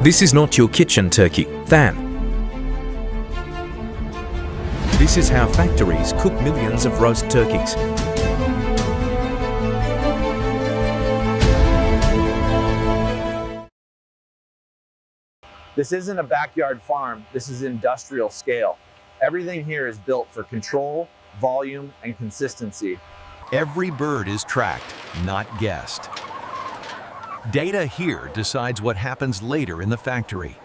This is not your kitchen turkey, fan. This is how factories cook millions of roast turkeys. This isn't a backyard farm, this is industrial scale. Everything here is built for control, volume, and consistency. Every bird is tracked, not guessed. Data here decides what happens later in the factory.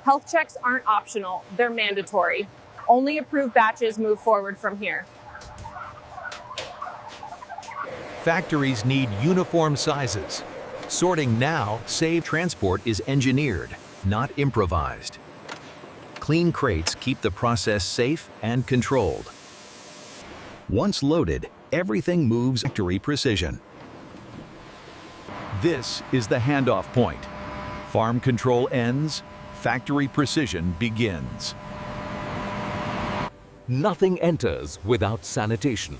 Health checks aren't optional, they're mandatory. Only approved batches move forward from here. Factories need uniform sizes. Sorting now saves transport is engineered, not improvised. Clean crates keep the process safe and controlled. Once loaded, everything moves factory precision. This is the handoff point. Farm control ends, factory precision begins. Nothing enters without sanitation.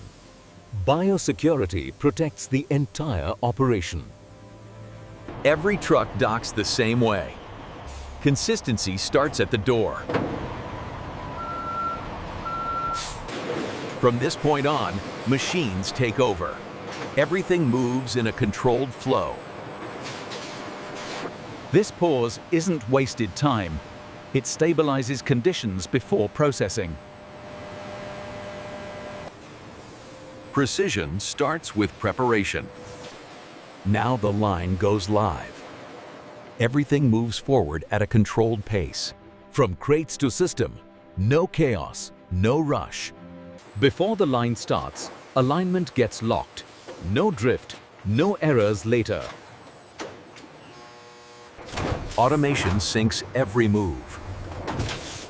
Biosecurity protects the entire operation. Every truck docks the same way. Consistency starts at the door. From this point on, machines take over. Everything moves in a controlled flow. This pause isn't wasted time. It stabilizes conditions before processing. Precision starts with preparation. Now the line goes live. Everything moves forward at a controlled pace. From crates to system, no chaos, no rush. Before the line starts, alignment gets locked. No drift, no errors later. Automation syncs every move.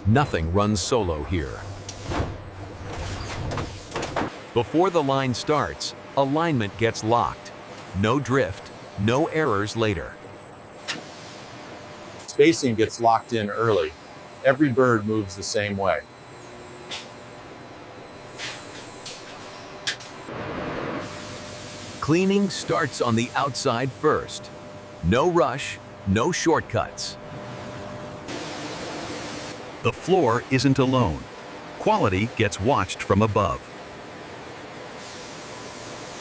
Nothing runs solo here. Before the line starts, alignment gets locked. No drift, no errors later. Spacing gets locked in early. Every bird moves the same way. Cleaning starts on the outside first. No rush, no shortcuts. The floor isn't alone. Quality gets watched from above.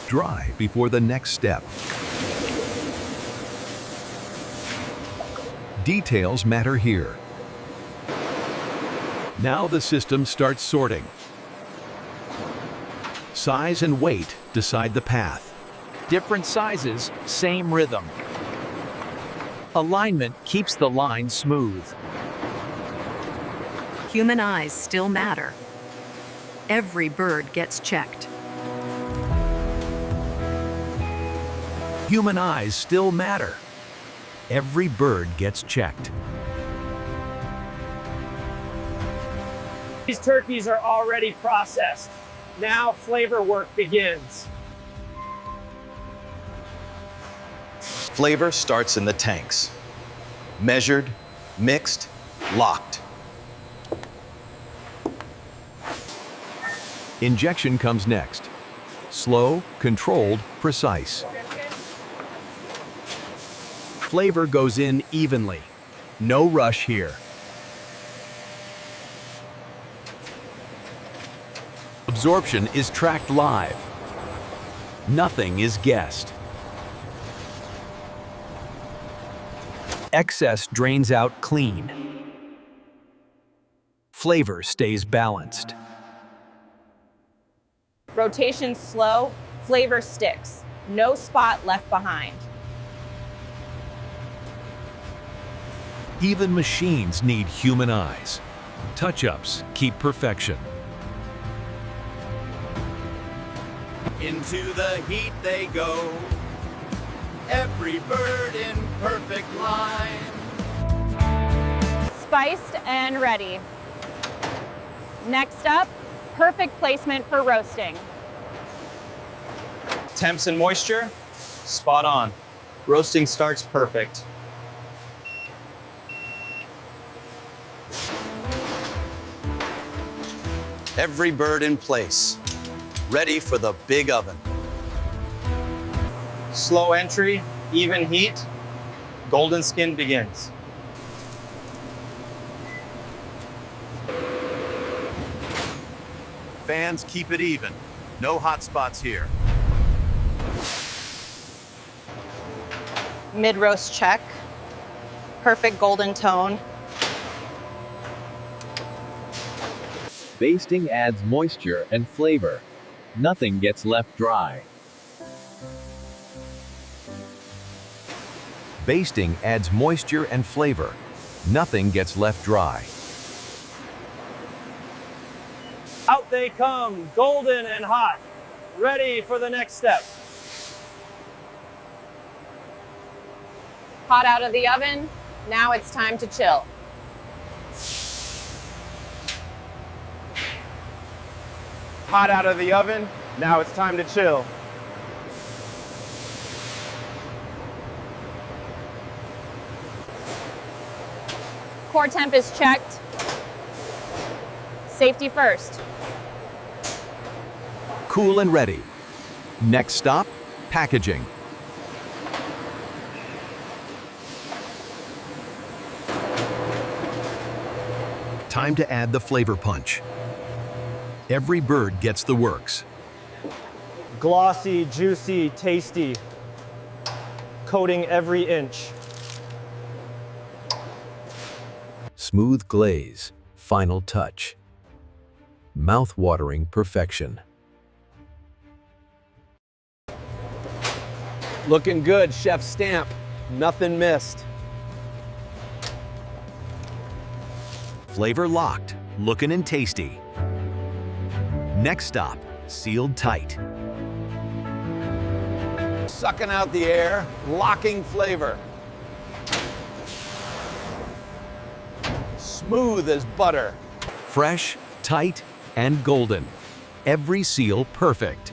Dry before the next step. Details matter here. Now the system starts sorting. Size and weight decide the path. Different sizes, same rhythm. Alignment keeps the line smooth. Human eyes still matter. Every bird gets checked. Human eyes still matter. Every bird gets checked. These turkeys are already processed. Now flavor work begins. Flavor starts in the tanks. Measured, mixed, locked. Injection comes next. Slow, controlled, precise. Flavor goes in evenly. No rush here. Absorption is tracked live. Nothing is guessed. Excess drains out clean. Flavor stays balanced. Rotation slow, flavor sticks. No spot left behind. Even machines need human eyes. Touch-ups keep perfection. Into the heat they go, every bird in perfect line. Spiced and ready. Next up, perfect placement for roasting. Temps and moisture, spot on. Roasting starts perfect. Every bird in place, ready for the big oven. Slow entry, even heat, golden skin begins. Fans keep it even. No hot spots here. Mid-roast check. Perfect golden tone. Basting adds moisture and flavor. Nothing gets left dry. Basting adds moisture and flavor. Nothing gets left dry. Out they come, golden and hot, ready for the next step. Hot out of the oven. Now it's time to chill. Hot out of the oven. Now it's time to chill. Core temp is checked. Safety first. Cool and ready. Next stop, packaging. Time to add the flavor punch. Every bird gets the works. Glossy, juicy, tasty. Coating every inch. Smooth glaze, final touch. Mouth-watering perfection. Looking good, chef stamp. Nothing missed. Flavor locked, looking and tasty. Next stop, sealed tight. Sucking out the air, locking flavor. Smooth as butter. Fresh, tight, and golden. Every seal perfect.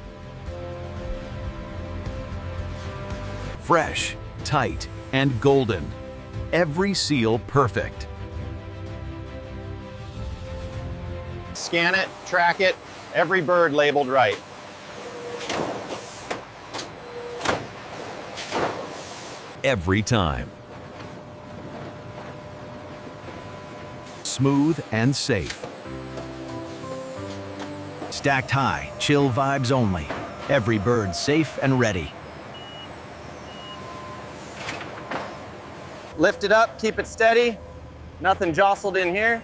Fresh, tight, and golden. Every seal perfect. Scan it, track it, every bird labeled right. Every time. Smooth and safe. Stacked high, chill vibes only. Every bird safe and ready. Lift it up, keep it steady. Nothing jostled in here.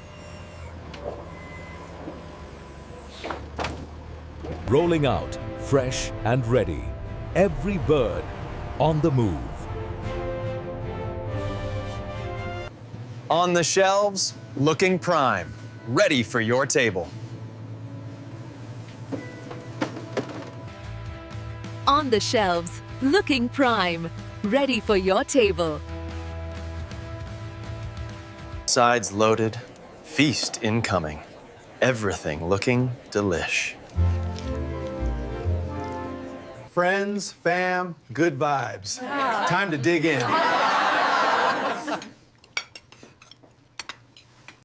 Rolling out, fresh and ready. Every bird on the move. On the shelves, looking prime, ready for your table. On the shelves, looking prime, ready for your table. Sides loaded, feast incoming. Everything looking delish. Friends, fam, good vibes. Time to dig in.